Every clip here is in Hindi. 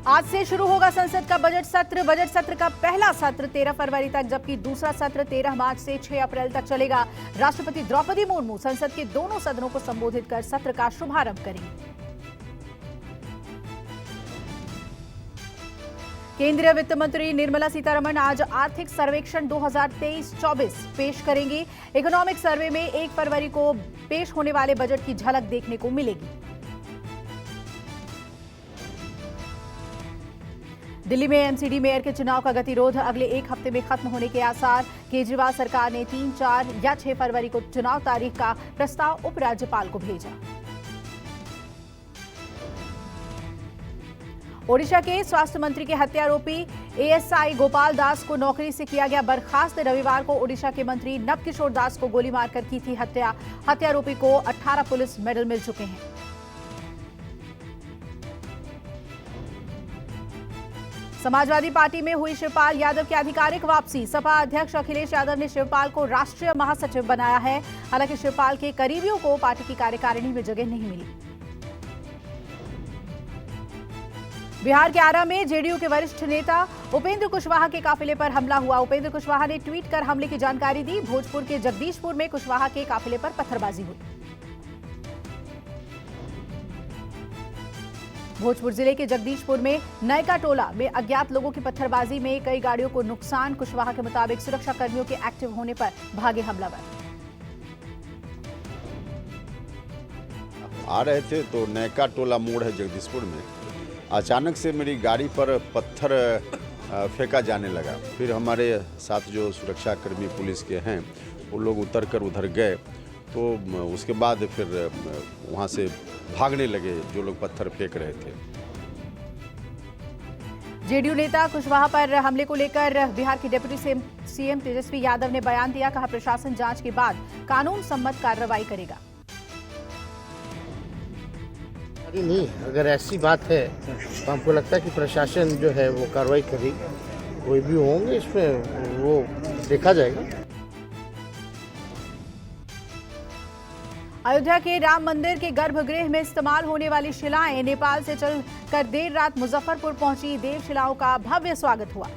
आज से शुरू होगा संसद का बजट सत्र का पहला सत्र 13 फरवरी तक, जबकि दूसरा सत्र 13 मार्च से 6 अप्रैल तक चलेगा। राष्ट्रपति द्रौपदी मुर्मू संसद के दोनों सदनों को संबोधित कर सत्र का शुभारंभ करेंगी। केंद्रीय वित्त मंत्री निर्मला सीतारमण आज आर्थिक सर्वेक्षण 2023-24 पेश करेंगी। इकोनॉमिक सर्वे में 1 फरवरी को पेश होने वाले बजट की झलक देखने को मिलेगी। दिल्ली में एमसीडी मेयर के चुनाव का गतिरोध अगले 1 हफ्ते में खत्म होने के आसार। केजरीवाल सरकार ने 3, 4 या 6 फरवरी को चुनाव तारीख का प्रस्ताव उपराज्यपाल को भेजा। ओडिशा के स्वास्थ्य मंत्री के हत्यारोपी एएसआई गोपाल दास को नौकरी से किया गया बर्खास्त। रविवार को ओडिशा के मंत्री नवकिशोर दास को गोली मारकर की थी हत्या। हत्यारोपी को 18 पुलिस मेडल मिल चुके हैं। समाजवादी पार्टी में हुई शिवपाल यादव की आधिकारिक वापसी। सपा अध्यक्ष अखिलेश यादव ने शिवपाल को राष्ट्रीय महासचिव बनाया है। हालांकि शिवपाल के करीबियों को पार्टी की कार्यकारिणी में जगह नहीं मिली। बिहार के आरा में जेडीयू के वरिष्ठ नेता उपेंद्र कुशवाहा के काफिले पर हमला हुआ। उपेंद्र कुशवाहा ने ट्वीट कर हमले की जानकारी दी। भोजपुर के जगदीशपुर में कुशवाहा के काफिले पर पत्थरबाजी हुई। भोजपुर जिले के जगदीशपुर में नयका टोला में अज्ञात लोगों की पत्थरबाजी में कई गाड़ियों को नुकसान। कुशवाहा के मुताबिक सुरक्षा कर्मियों के एक्टिव होने पर भागे हमलावर। आ रहे थे तो नयका टोला मोड़ है जगदीशपुर में, अचानक से मेरी गाड़ी पर पत्थर फेंका जाने लगा। फिर हमारे साथ जो सुरक्षा कर्मी पुलिस के हैं वो लोग उतर कर उधर गए, तो उसके बाद फिर वहाँ से भागने लगे जो लोग पत्थर फेंक रहे थे। जेडीयू नेता कुशवाहा पर हमले को लेकर बिहार के डिप्टी सीएम तेजस्वी यादव ने बयान दिया। कहा, प्रशासन जांच के बाद कानून सम्मत कार्रवाई करेगा। नहीं, अगर ऐसी बात है तो हमको लगता है कि प्रशासन जो है वो कार्रवाई करेगी। कोई भी होंगे इसमें वो देखा जाएगा। अयोध्या के राम मंदिर के गर्भगृह में इस्तेमाल होने वाली शिलाएं नेपाल से चलकर देर रात मुजफ्फरपुर पहुंची। देवशिलाओं का भव्य स्वागत हुआ।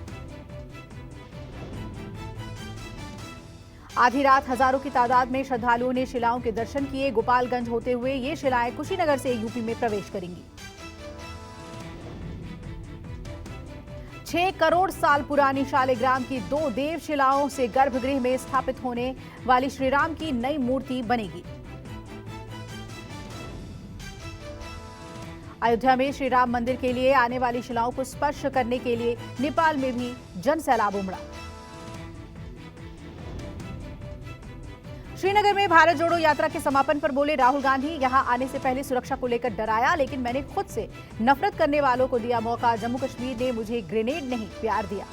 आधी रात हजारों की तादाद में श्रद्धालुओं ने शिलाओं के दर्शन किए। गोपालगंज होते हुए ये शिलाएं कुशीनगर से यूपी में प्रवेश करेंगी। 6 करोड़ साल पुरानी शालिग्राम की 2 देवशिलाओं से गर्भगृह में स्थापित होने वाली श्रीराम की नई मूर्ति बनेगी। अयोध्या में श्री राम मंदिर के लिए आने वाली शिलाओं को स्पर्श करने के लिए नेपाल में भी जन सैलाब उमड़ा। श्रीनगर में भारत जोड़ो यात्रा के समापन पर बोले राहुल गांधी, यहां आने से पहले सुरक्षा को लेकर डराया, लेकिन मैंने खुद से नफरत करने वालों को दिया मौका। जम्मू कश्मीर ने मुझे ग्रेनेड नहीं प्यार दिया।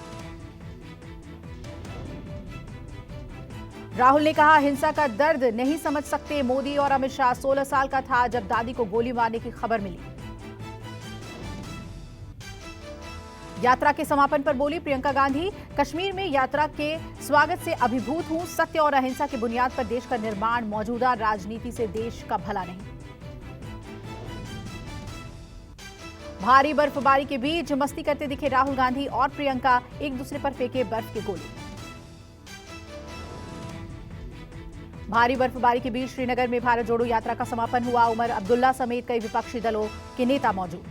राहुल ने कहा, हिंसा का दर्द नहीं समझ सकते मोदी और अमित शाह। 16 साल का था जब दादी को गोली मारने की खबर मिली। यात्रा के समापन पर बोली प्रियंका गांधी, कश्मीर में यात्रा के स्वागत से अभिभूत हूं। सत्य और अहिंसा की बुनियाद पर देश का निर्माण, मौजूदा राजनीति से देश का भला नहीं। भारी बर्फबारी के बीच मस्ती करते दिखे राहुल गांधी और प्रियंका, एक दूसरे पर फेंके बर्फ के गोले। भारी बर्फबारी के बीच श्रीनगर में भारत जोड़ो यात्रा का समापन हुआ। उमर अब्दुल्ला समेत कई विपक्षी दलों के नेता मौजूद।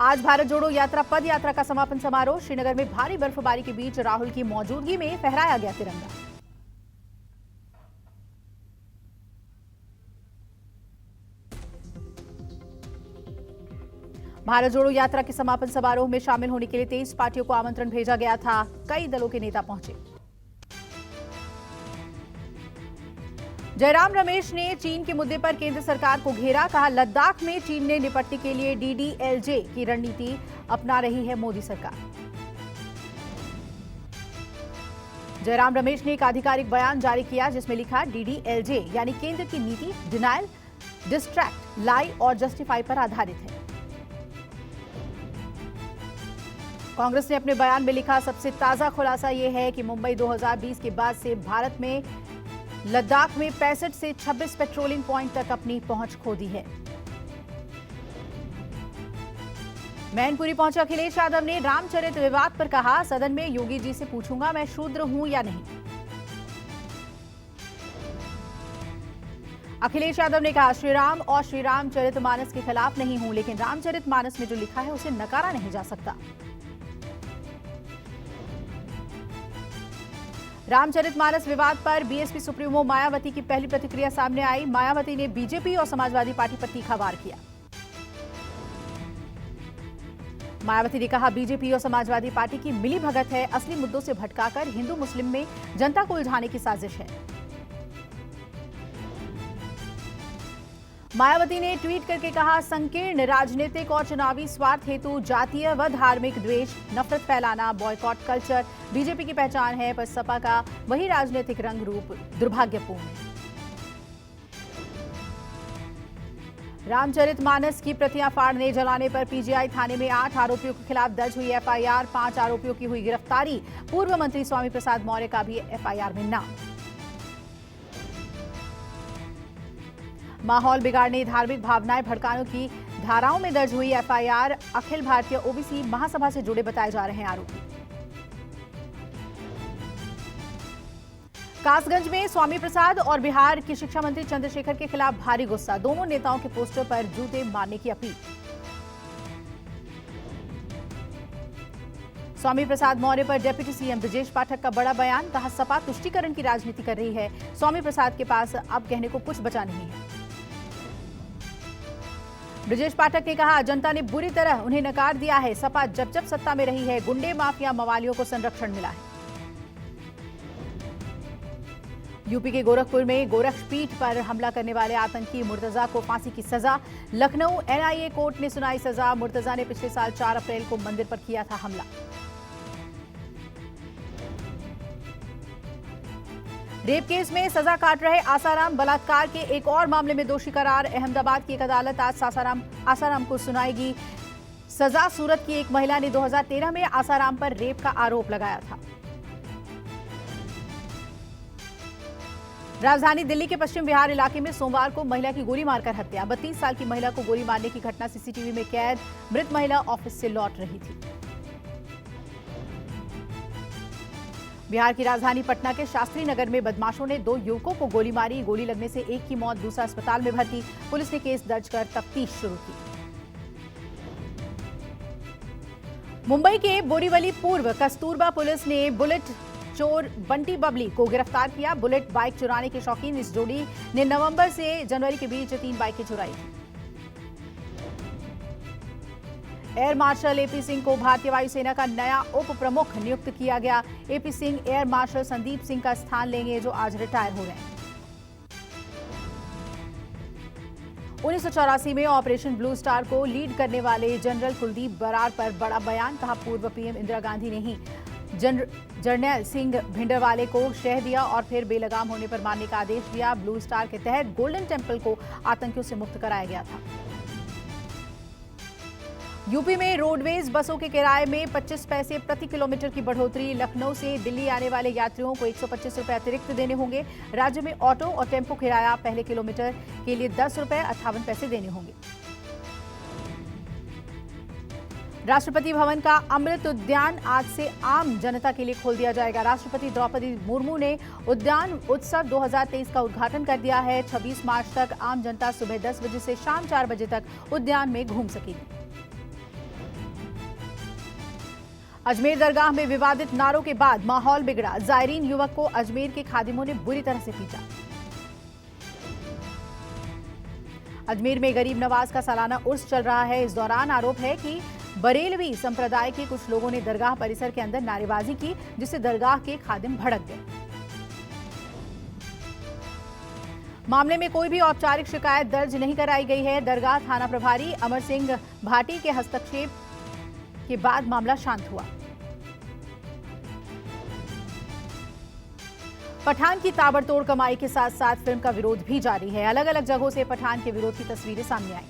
आज भारत जोड़ो यात्रा पद यात्रा का समापन समारोह। श्रीनगर में भारी बर्फबारी के बीच राहुल की मौजूदगी में फहराया गया तिरंगा। भारत जोड़ो यात्रा के समापन समारोह में शामिल होने के लिए 23 पार्टियों को आमंत्रण भेजा गया था। कई दलों के नेता पहुंचे। जयराम रमेश ने चीन के मुद्दे पर केंद्र सरकार को घेरा। कहा, लद्दाख में चीन ने निपटने के लिए डीडीएलजे की रणनीति अपना रही है मोदी सरकार। जयराम रमेश ने एक आधिकारिक बयान जारी किया जिसमें लिखा, डीडीएलजे यानी केंद्र की नीति डिनायल, डिस्ट्रैक्ट, लाई और जस्टिफाई पर आधारित है। कांग्रेस ने अपने बयान में लिखा, सबसे ताजा खुलासा यह है कि मुंबई 2020 के बाद से भारत में लद्दाख में 65 से 26 पेट्रोलिंग पॉइंट तक अपनी पहुंच खो दी है। मैनपुरी पहुंचे अखिलेश यादव ने रामचरित विवाद पर कहा, सदन में योगी जी से पूछूंगा मैं शूद्र हूं या नहीं। अखिलेश यादव ने कहा, श्री राम और श्री रामचरितमानस के खिलाफ नहीं हूं, लेकिन रामचरितमानस में जो लिखा है उसे नकारा नहीं जा सकता। रामचरितमानस विवाद पर बीएसपी सुप्रीमो मायावती की पहली प्रतिक्रिया सामने आई। मायावती ने बीजेपी और समाजवादी पार्टी पर तीखा वार किया। मायावती ने कहा, बीजेपी और समाजवादी पार्टी की मिलीभगत है, असली मुद्दों से भटकाकर हिंदू मुस्लिम में जनता को उलझाने की साजिश है। मायावती ने ट्वीट करके कहा, संकीर्ण राजनीतिक और चुनावी स्वार्थ हेतु जातीय व धार्मिक द्वेष, नफरत फैलाना, बॉयकॉट कल्चर बीजेपी की पहचान है, पर सपा का वही राजनीतिक रंग रूप दुर्भाग्यपूर्ण है। रामचरितमानस की प्रतियां फाड़ने जलाने पर पीजीआई थाने में 8 आरोपियों के खिलाफ दर्ज हुई एफआईआर, 5 आरोपियों की हुई गिरफ्तारी। पूर्व मंत्री स्वामी प्रसाद मौर्य का भी एफआईआर में नाम। माहौल बिगाड़ने, धार्मिक भावनाएं भड़काने की धाराओं में दर्ज हुई एफआईआर। अखिल भारतीय ओबीसी महासभा से जुड़े बताए जा रहे हैं आरोपी। कासगंज में स्वामी प्रसाद और बिहार के शिक्षा मंत्री चंद्रशेखर के खिलाफ भारी गुस्सा, दोनों नेताओं के पोस्टर पर जूते मारने की अपील। स्वामी प्रसाद मौर्य पर डिप्टी सीएम ब्रजेश पाठक का बड़ा बयान, कहा सपा तुष्टीकरण की राजनीति कर रही है, स्वामी प्रसाद के पास अब कहने को कुछ बचा नहीं है। ब्रजेश पाठक ने कहा, जनता ने बुरी तरह उन्हें नकार दिया है, सपा जब जब सत्ता में रही है गुंडे माफिया मवालियों को संरक्षण मिला है। यूपी के गोरखपुर में गोरक्षपीठ पर हमला करने वाले आतंकी मुर्तजा को फांसी की सजा। लखनऊ एनआईए कोर्ट ने सुनाई सजा। मुर्तजा ने पिछले साल 4 अप्रैल को मंदिर पर किया था हमला। रेप केस में सजा काट रहे आसाराम बलात्कार के एक और मामले में दोषी करार। अहमदाबाद की एक अदालत आज आसाराम को सुनाएगी सजा। सूरत की एक महिला ने 2013 में आसाराम पर रेप का आरोप लगाया था। राजधानी दिल्ली के पश्चिम विहार इलाके में सोमवार को महिला की गोली मारकर हत्या। 32 साल की महिला को गोली मारने की घटना सीसीटीवी में कैद। मृत महिला ऑफिस से लौट रही थी। बिहार की राजधानी पटना के शास्त्री नगर में बदमाशों ने 2 युवकों को गोली मारी। गोली लगने से एक की मौत, दूसरा अस्पताल में भर्ती। पुलिस ने केस दर्ज कर तफ्तीश शुरू की। मुंबई के बोरीवली पूर्व कस्तूरबा पुलिस ने बुलेट चोर बंटी बबली को गिरफ्तार किया। बुलेट बाइक चुराने के शौकीन इस जोड़ी ने नवंबर से जनवरी के बीच 3 बाइकें चुराई थी। एयर मार्शल एपी सिंह को भारतीय वायुसेना का नया उप प्रमुख नियुक्त किया गया। AP Singh air marshal Sandeep Singh का स्थान लेंगे, जो आज रिटायर हो रहे हैं। 1984 में ऑपरेशन ब्लू स्टार को लीड करने वाले जनरल कुलदीप बराड़ पर बड़ा बयान, कहा पूर्व पीएम इंदिरा गांधी ने ही जर्नैल सिंह भिंडरवाले को शह दिया और फिर बेलगाम होने पर मारने का आदेश दिया। ब्लू स्टार के तहत गोल्डन टेम्पल को आतंकियों से मुक्त कराया गया था। यूपी में रोडवेज बसों के किराए में 25 पैसे प्रति किलोमीटर की बढ़ोतरी। लखनऊ से दिल्ली आने वाले यात्रियों को 125 रुपए अतिरिक्त देने होंगे। राज्य में ऑटो और टेम्पो किराया पहले किलोमीटर के लिए 10 रुपए 58 पैसे देने होंगे। राष्ट्रपति भवन का अमृत उद्यान आज से आम जनता के लिए खोल दिया जाएगा। राष्ट्रपति द्रौपदी मुर्मू ने उद्यान उत्सव 2023 का उद्घाटन कर दिया है। 26 मार्च तक आम जनता सुबह 10 बजे से शाम 4 बजे तक उद्यान में घूम सकेगी। अजमेर दरगाह में विवादित नारों के बाद माहौल बिगड़ा। जायरीन युवक को अजमेर के खादिमों ने बुरी तरह से पीटा। अजमेर में गरीब नवाज का सालाना उर्स चल रहा है। इस दौरान आरोप है कि बरेलवी संप्रदाय के कुछ लोगों ने दरगाह परिसर के अंदर नारेबाजी की, जिससे दरगाह के खादिम भड़क गए। मामले में कोई भी औपचारिक शिकायत दर्ज नहीं कराई गई है। दरगाह थाना प्रभारी अमर सिंह भाटी के हस्तक्षेप के बाद मामला शांत हुआ। पठान की ताबड़तोड़ कमाई के साथ साथ फिल्म का विरोध भी जारी है। अलग अलग जगहों से पठान के विरोध की तस्वीरें सामने आई।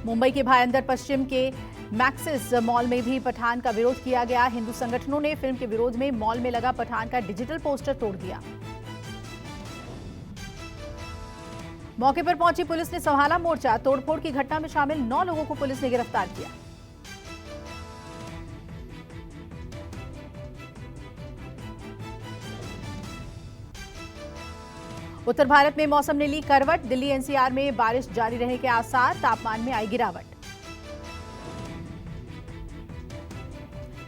मुंबई के भायंदर पश्चिम के मैक्सिस मॉल में भी पठान का विरोध किया गया। हिंदू संगठनों ने फिल्म के विरोध में मॉल में लगा पठान का डिजिटल पोस्टर तोड़ दिया। मौके पर पहुंची पुलिस ने संभाला मोर्चा। तोड़फोड़ की घटना में शामिल 9 लोगों को पुलिस ने गिरफ्तार किया। उत्तर भारत में मौसम ने ली करवट। दिल्ली एनसीआर में बारिश जारी रहने के आसार। तापमान में आई गिरावट।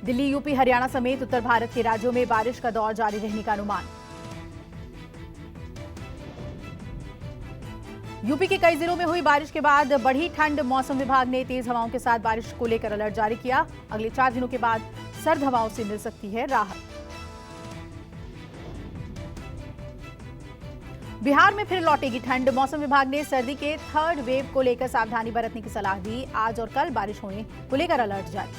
दिल्ली, यूपी, हरियाणा समेत उत्तर भारत के राज्यों में बारिश का दौर जारी रहने का अनुमान। यूपी के कई जिलों में हुई बारिश के बाद बढ़ी ठंड। मौसम विभाग ने तेज हवाओं के साथ बारिश को लेकर अलर्ट जारी किया। अगले 4 दिनों के बाद सर्द हवाओं से मिल सकती है राहत। बिहार में फिर लौटेगी ठंड। मौसम विभाग ने सर्दी के 3rd वेव को लेकर सावधानी बरतने की सलाह दी। आज और कल बारिश होने को लेकर अलर्ट जारी।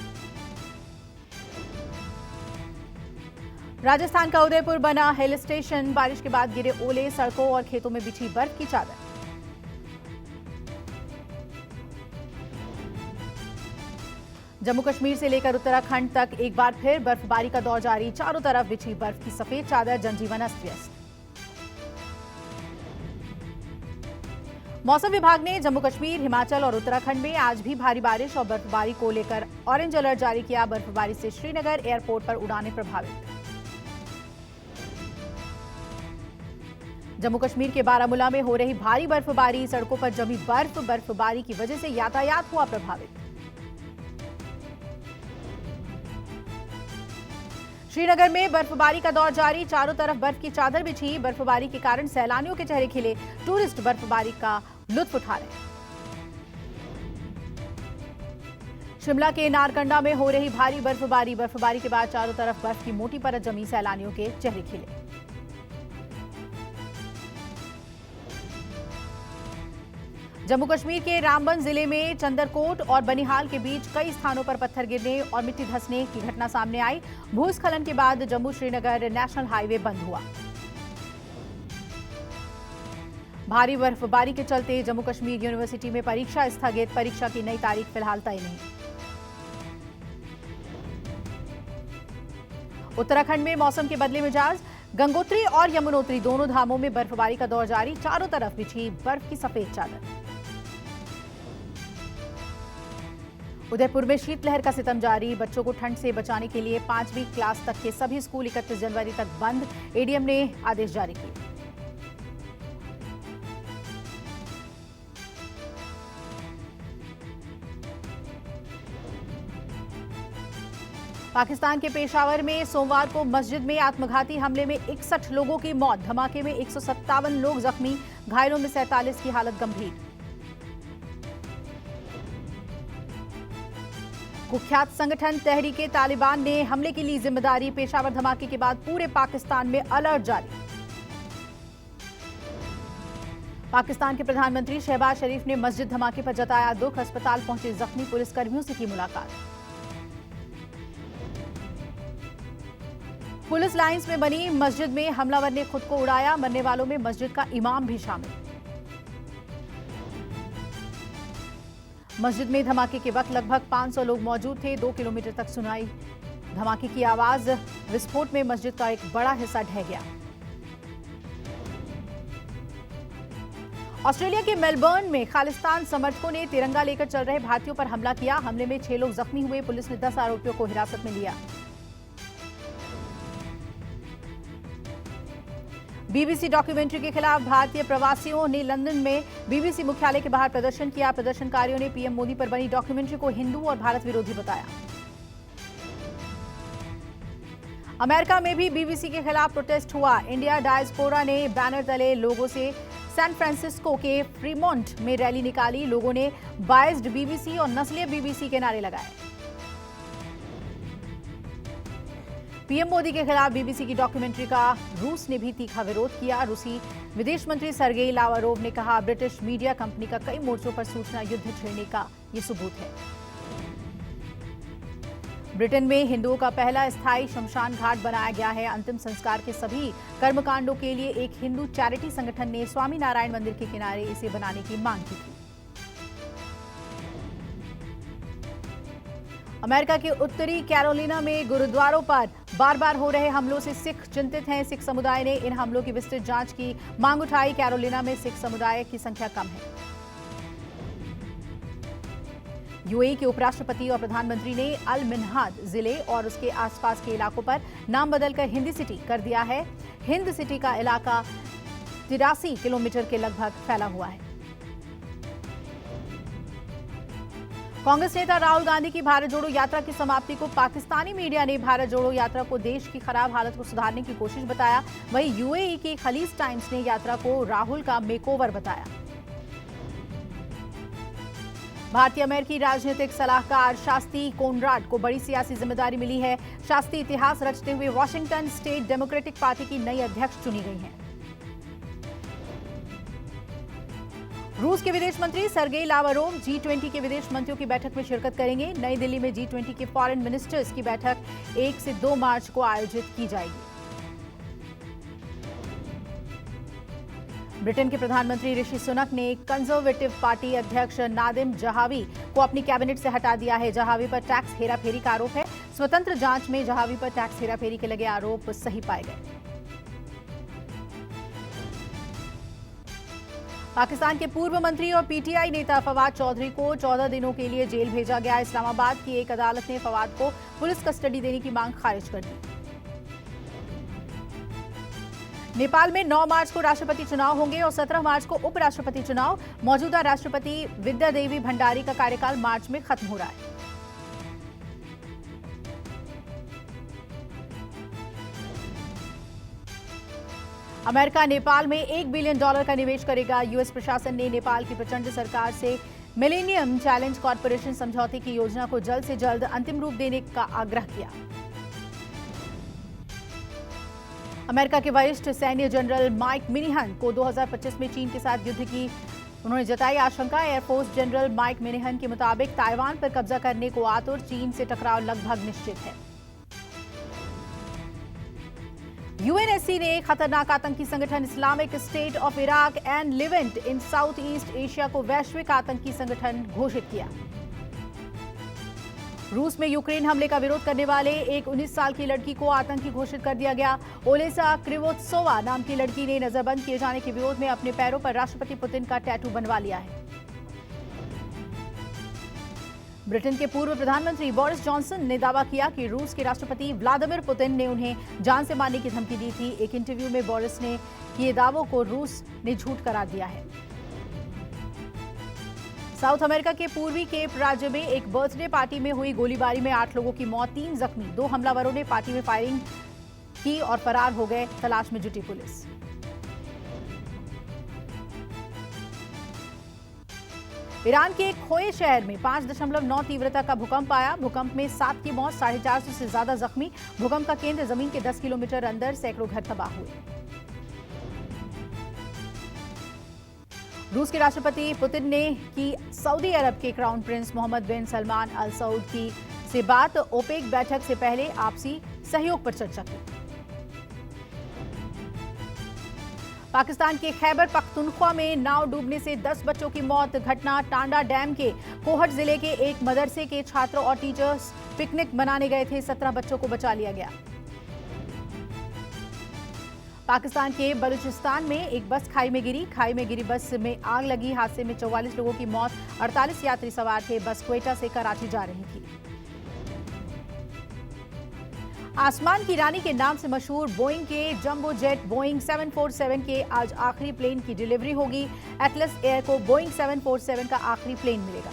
राजस्थान का उदयपुर बना हिल स्टेशन। बारिश के बाद गिरे ओले। सड़कों और खेतों में बिछी बर्फ की चादर। जम्मू कश्मीर से लेकर उत्तराखंड तक एक बार फिर बर्फबारी का दौर जारी। चारों तरफ बिछी बर्फ की सफेद चादर। जनजीवन अस्त व्यस्त। मौसम विभाग ने जम्मू कश्मीर, हिमाचल और उत्तराखंड में आज भी भारी बारिश और बर्फबारी को लेकर ऑरेंज अलर्ट जारी किया। बर्फबारी से श्रीनगर एयरपोर्ट पर उड़ानें प्रभावित। जम्मू कश्मीर के बारामूला में हो रही भारी बर्फबारी। सड़कों पर जमी बर्फबारी की वजह से यातायात हुआ प्रभावित। श्रीनगर में बर्फबारी का दौर जारी। चारों तरफ बर्फ की चादर बिछी। बर्फबारी के कारण सैलानियों के चेहरे खिले। टूरिस्ट बर्फबारी का लुत्फ उठा रहे। शिमला के नारकंडा में हो रही भारी बर्फबारी। बर्फबारी के बाद चारों तरफ बर्फ की मोटी परत जमी। सैलानियों के चेहरे खिले। जम्मू कश्मीर के रामबन जिले में चंदरकोट और बनिहाल के बीच कई स्थानों पर पत्थर गिरने और मिट्टी धंसने की घटना सामने आई। भूस्खलन के बाद जम्मू श्रीनगर नेशनल हाईवे बंद हुआ। भारी बर्फबारी के चलते जम्मू कश्मीर यूनिवर्सिटी में परीक्षा स्थगित। परीक्षा की नई तारीख फिलहाल तय नहीं। उत्तराखंड में मौसम के बदले मिजाज। गंगोत्री और यमुनोत्री दोनों धामों में बर्फबारी का दौर जारी। चारों तरफ बिछी बर्फ की सफेद चादर। उदयपुर में शीतलहर का सितम जारी। बच्चों को ठंड से बचाने के लिए 5वीं क्लास तक के सभी स्कूल 31 जनवरी तक बंद। एडीएम ने आदेश जारी किए। पाकिस्तान के पेशावर में सोमवार को मस्जिद में आत्मघाती हमले में 61 लोगों की मौत। धमाके में 157 लोग जख्मी। घायलों में 47 की हालत गंभीर। कुख्यात संगठन तहरीके तालिबान ने हमले की ली जिम्मेदारी। पेशावर धमाके के बाद पूरे पाकिस्तान में अलर्ट जारी। पाकिस्तान के प्रधानमंत्री शहबाज शरीफ ने मस्जिद धमाके पर जताया दुख। अस्पताल पहुंचे जख्मी पुलिसकर्मियों से की मुलाकात। पुलिस लाइंस में बनी मस्जिद में हमलावर ने खुद को उड़ाया। मरने वालों में मस्जिद का इमाम भी शामिल। मस्जिद में धमाके के वक्त लगभग 500 लोग मौजूद थे। 2 किलोमीटर तक सुनाई धमाके की आवाज। विस्फोट में मस्जिद का एक बड़ा हिस्सा ढह गया। ऑस्ट्रेलिया के मेलबर्न में खालिस्तान समर्थकों ने तिरंगा लेकर चल रहे भारतीयों पर हमला किया। हमले में 6 लोग जख्मी हुए। पुलिस ने 10 आरोपियों को हिरासत में लिया। बीबीसी डॉक्यूमेंट्री के खिलाफ भारतीय प्रवासियों ने लंदन में बीबीसी मुख्यालय के बाहर प्रदर्शन किया। प्रदर्शनकारियों ने पीएम मोदी पर बनी डॉक्यूमेंट्री को हिंदू और भारत विरोधी बताया। अमेरिका में भी बीबीसी के खिलाफ प्रोटेस्ट हुआ। इंडिया डायस्पोरा ने बैनर तले लोगों से सैन फ्रांसिस्को के फ्रीमोंट में रैली निकाली। लोगों ने बायस्ड बीबीसी और नस्लीय बीबीसी के नारे लगाए। पीएम मोदी के खिलाफ बीबीसी की डॉक्यूमेंट्री का रूस ने भी तीखा विरोध किया। रूसी विदेश मंत्री सर्गेई लावारोव ने कहा, ब्रिटिश मीडिया कंपनी का कई मोर्चों पर सूचना युद्ध छेड़ने का ये सबूत है। ब्रिटेन में हिंदुओं का पहला स्थायी शमशान घाट बनाया गया है। अंतिम संस्कार के सभी कर्मकांडों के लिए एक हिंदू चैरिटी संगठन ने स्वामी नारायण मंदिर के किनारे इसे बनाने की मांग की थी। अमेरिका के उत्तरी कैरोलिना में गुरुद्वारों पर बार बार हो रहे हमलों से सिख चिंतित हैं। सिख समुदाय ने इन हमलों की विस्तृत जांच की मांग उठाई। कैरोलिना में सिख समुदाय की संख्या कम है। यूएई के उपराष्ट्रपति और प्रधानमंत्री ने अल मिन्हाद जिले और उसके आसपास के इलाकों पर नाम बदलकर हिंदी सिटी कर दिया है। हिंद सिटी का इलाका 83 किलोमीटर के लगभग फैला हुआ है। कांग्रेस नेता राहुल गांधी की भारत जोड़ो यात्रा की समाप्ति को पाकिस्तानी मीडिया ने भारत जोड़ो यात्रा को देश की खराब हालत को सुधारने की कोशिश बताया। वहीं यूएई की खलीज टाइम्स ने यात्रा को राहुल का मेकओवर बताया। भारतीय अमेरिकी राजनीतिक सलाहकार शास्त्री कोनराड को बड़ी सियासी जिम्मेदारी मिली है। शास्त्री इतिहास रचते हुए वॉशिंगटन स्टेट डेमोक्रेटिक पार्टी की नई अध्यक्ष चुनी गई हैं। रूस के विदेश मंत्री सर्गेई लावरोव G20 के विदेश मंत्रियों की बैठक में शिरकत करेंगे। नई दिल्ली में G20 के फॉरेन मिनिस्टर्स की बैठक 1 से 2 मार्च को आयोजित की जाएगी। ब्रिटेन के प्रधानमंत्री ऋषि सुनक ने कंजर्वेटिव पार्टी अध्यक्ष नादिम जहावी को अपनी कैबिनेट से हटा दिया है। जहावी पर टैक्स हेराफेरी का आरोप है। स्वतंत्र जांच में जहावी पर टैक्स हेराफेरी के लगे आरोप सही पाए गए। पाकिस्तान के पूर्व मंत्री और पीटीआई नेता फवाद चौधरी को 14 दिनों के लिए जेल भेजा गया। इस्लामाबाद की एक अदालत ने फवाद को पुलिस कस्टडी देने की मांग खारिज कर दी। नेपाल में 9 मार्च को राष्ट्रपति चुनाव होंगे और 17 मार्च को उपराष्ट्रपति चुनाव। मौजूदा राष्ट्रपति विद्या देवी भंडारी का कार्यकाल मार्च में खत्म हो रहा है। अमेरिका नेपाल में $1 बिलियन का निवेश करेगा। यूएस प्रशासन ने नेपाल की प्रचंड सरकार से मिलेनियम चैलेंज कॉरपोरेशन समझौते की योजना को जल्द से जल्द अंतिम रूप देने का आग्रह किया। अमेरिका के वरिष्ठ सैन्य जनरल माइक मिनीहन को 2025 में चीन के साथ युद्ध की उन्होंने जताई आशंका। एयरफोर्स जनरल माइक मिनीहन के मुताबिक ताइवान पर कब्जा करने को आतुर, चीन से टकराव लगभग निश्चित है। यूएनएससी ने खतरनाक आतंकी संगठन Islamic state of Iraq and Leivand in south east Asia को वैश्विक आतंकी संगठन घोषित किया। रूस में यूक्रेन हमले का विरोध करने वाले एक 19 साल की लड़की को आतंकी घोषित कर दिया गया। ओलेसा क्रिवोत्सोवा नाम की लड़की ने नजरबंद किए जाने के विरोध में अपने पैरों पर राष्ट्रपति पुतिन का टैटू बनवा लिया है। ब्रिटेन के पूर्व प्रधानमंत्री बोरिस जॉनसन ने दावा किया कि रूस के राष्ट्रपति व्लादिमीर पुतिन ने उन्हें जान से मारने की धमकी दी थी। एक इंटरव्यू में बोरिस ने किए दावों को रूस ने झूठ करार दिया है। साउथ अमेरिका के पूर्वी केप राज्य में एक बर्थडे पार्टी में हुई गोलीबारी में 8 लोगों की मौत, 3 जख्मी। 2 हमलावरों ने पार्टी में फायरिंग की और फरार हो गए। तलाश में जुटी पुलिस। ईरान के एक खोए शहर में 5.9 तीव्रता का भूकंप आया। भूकंप में 7 की मौत, 450 से ज्यादा जख्मी। भूकंप का केंद्र जमीन के 10 किलोमीटर अंदर, सैकड़ों घर तबाह हुए। रूस के राष्ट्रपति पुतिन ने की सऊदी अरब के क्राउन प्रिंस मोहम्मद बिन सलमान अल सऊद की से बात। ओपेक बैठक से पहले आपसी सहयोग पर चर्चा की। पाकिस्तान के खैबर पख्तूनख्वा में नाव डूबने से 10 बच्चों की मौत। घटना टांडा डैम के कोहट जिले के एक मदरसे के छात्रों और टीचर्स पिकनिक मनाने गए थे। 17 बच्चों को बचा लिया गया। पाकिस्तान के बलूचिस्तान में एक बस खाई में गिरी बस में आग लगी। हादसे में 44 लोगों की मौत, 48 यात्री सवार थे। बस क्वेटा से कराची जा रही थी। आसमान की रानी के नाम से मशहूर बोइंग के जंबो जेट बोइंग 747 के आज आखिरी प्लेन की डिलीवरी होगी। एटलस एयर को बोइंग 747 का आखिरी प्लेन मिलेगा।